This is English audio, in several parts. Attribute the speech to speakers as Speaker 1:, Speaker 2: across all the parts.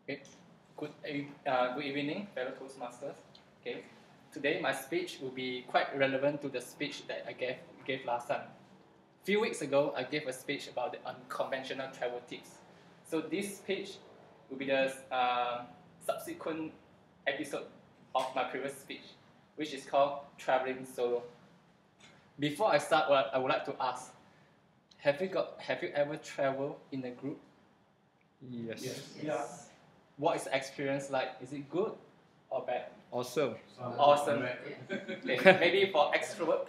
Speaker 1: Okay. Good evening, fellow Toastmasters. Okay. Today my speech will be quite relevant to the speech that I gave last time. A few weeks ago, I gave a speech about the unconventional travel tips. So this speech will be the subsequent episode of my previous speech, which is called Traveling Solo. Before I start, I would like to ask: Have you ever traveled in a group?
Speaker 2: Yes.
Speaker 1: Yes. What is the experience like? Is it good or bad?
Speaker 2: Awesome.
Speaker 1: Awesome. Okay. Maybe for extrovert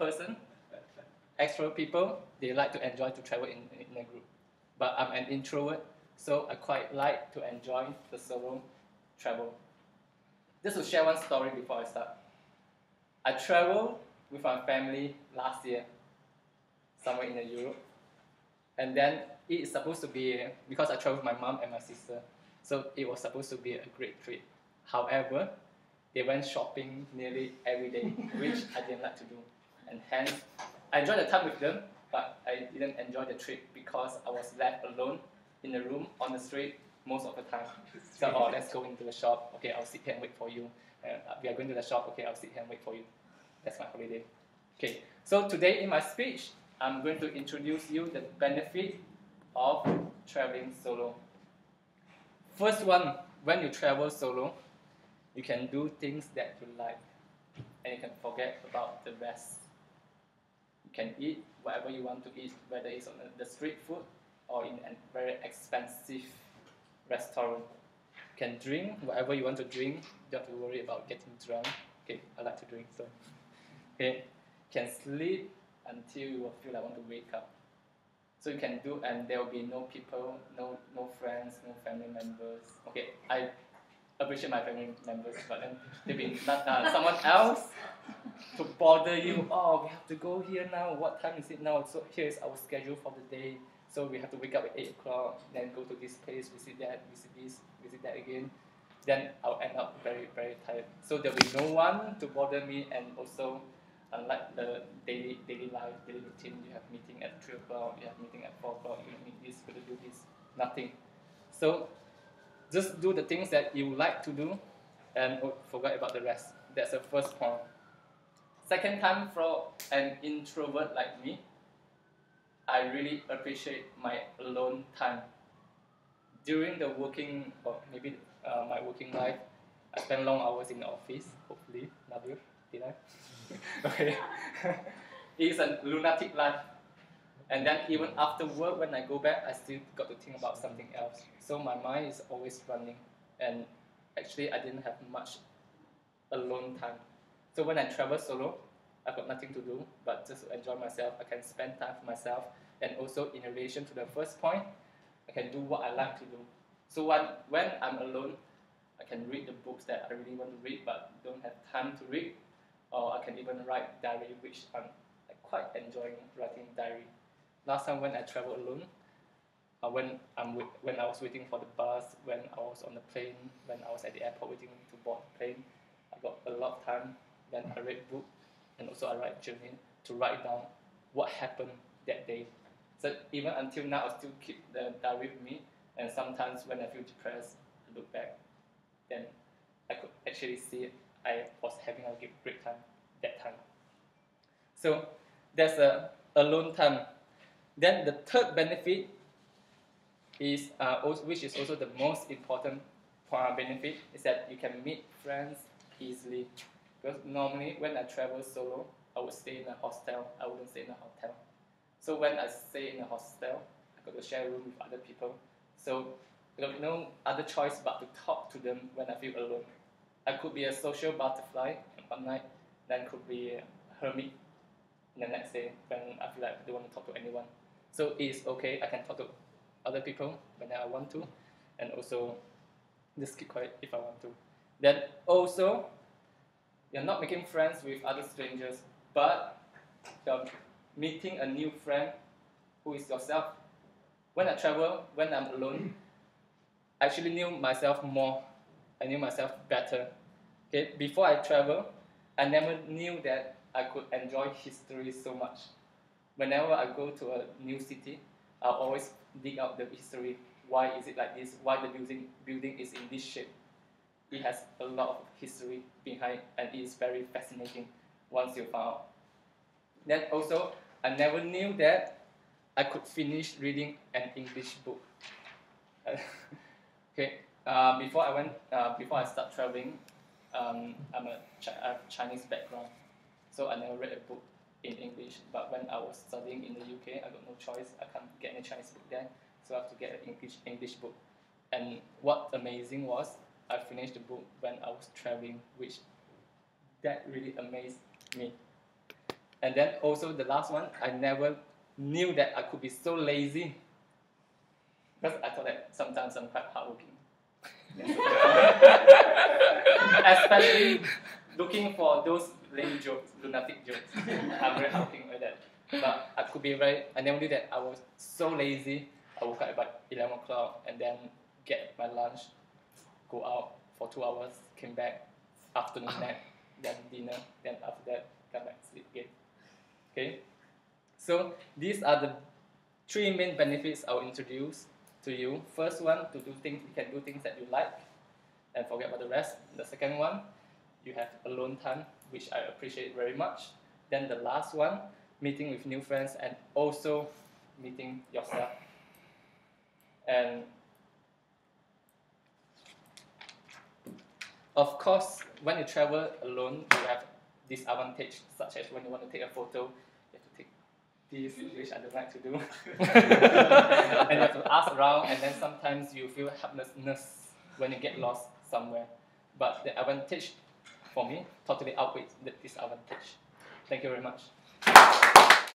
Speaker 1: people, they like to enjoy to travel in a group. But I'm an introvert, so I quite like to enjoy the solo travel. Just to share one story before I start. I traveled with my family last year, somewhere in Europe. And then it is supposed to be, because I traveled with my mom and my sister, so it was supposed to be a great trip. However, they went shopping nearly every day, which I didn't like to do. And hence, I enjoyed the time with them, but I didn't enjoy the trip because I was left alone in the room on the street most of the time. So, oh, let's go into the shop. Okay, I'll sit here and wait for you. We are going to the shop. Okay, I'll sit here and wait for you. That's my holiday. Okay, so today in my speech, I'm going to introduce you the benefit of traveling solo. First one, when you travel solo, you can do things that you like, and you can forget about the rest. You can eat whatever you want to eat, whether it's on the street food or in a very expensive restaurant. You can drink whatever you want to drink. You don't have to worry about getting drunk. Okay, I like to drink, so okay. You can sleep until you will feel like want to wake up. So you can do, and there will be no people, no friends, no family members. Okay, I appreciate my family members, but then there'll be someone else to bother you. Oh, we have to go here now. What time is it now? So here's our schedule for the day. So we have to wake up at 8 o'clock, then go to this place, visit that, visit this, visit that again. Then I'll end up very, very tired. So there'll be no one to bother me, and also unlike the daily life, daily routine, you have meeting at 3 o'clock, you have meeting at 4 o'clock, you meet this, you do this, nothing. So just do the things that you like to do and forget about the rest. That's the first point. Second time, for an introvert like me, I really appreciate my alone time. During the working, or maybe my working life, I spend long hours in the office, hopefully. Nabil, did I? Okay. It's a lunatic life. And then even after work, when I go back, I still got to think about something else. So my mind is always running. And actually, I didn't have much alone time. So when I travel solo, I've got nothing to do but just to enjoy myself. I can spend time for myself. And also, in relation to the first point, I can do what I like to do. So when I'm alone, I can read the books that I really want to read but don't have time to read. Or I can even write diary, which I'm quite enjoying writing diary. Last time when I traveled alone, when I was waiting for the bus, when I was on the plane, when I was at the airport waiting to board the plane, I got a lot of time. Then I read book, and also I write journal to write down what happened that day. So even until now, I still keep the diary with me. And sometimes when I feel depressed, I look back, then I could actually see I was having a great time that time. So there's a alone time. Then the third benefit is, which is also the most important benefit, is that you can meet friends easily. Because normally when I travel solo, I would stay in a hostel. I wouldn't stay in a hotel. So when I stay in a hostel, I got to share a room with other people. So I got no other choice but to talk to them when I feel alone. I could be a social butterfly one night, then could be a hermit the next day when I feel like I don't want to talk to anyone. So it's okay, I can talk to other people when I want to, and also just keep quiet if I want to. Then also, you're not making friends with other strangers, but you're meeting a new friend who is yourself. When I travel, when I'm alone, I actually knew myself more. I knew myself better. Okay, before I travel, I never knew that I could enjoy history so much. Whenever I go to a new city, I'll always dig out the history. why is it like this, why the building is in this shape. It has a lot of history behind, and it is very fascinating once you find out. Then also, I never knew that I could finish reading an English book. Okay, before I start traveling, I have Chinese background, so I never read a book in English. But when I was studying in the UK, I got no choice. I can't get any Chinese book there, so I have to get an English book. And what amazing was, I finished the book when I was traveling, which that really amazed me. And then also the last one, I never knew that I could be so lazy, because I thought that sometimes I'm quite hardworking. Especially looking for those lame jokes, lunatic jokes. I'm very hardworking like that. But I never knew that I was so lazy. I woke up about 11 o'clock and then get my lunch, go out for 2 hours, came back, afternoon nap, then dinner, then after that, come back, sleep again. Okay? So these are the 3 main benefits I'll introduce to you. First one, you can do things that you like and forget about the rest. The second one, you have alone time, which I appreciate very much. Then the last one, meeting with new friends and also meeting yourself. And of course, when you travel alone, you have disadvantage, such as when you want to take a photo, you have to take this, which I don't like to do. And you have to ask around, and then sometimes you feel helplessness when you get lost somewhere. But the advantage, for me, totally outweighs the disadvantage. Thank you very much.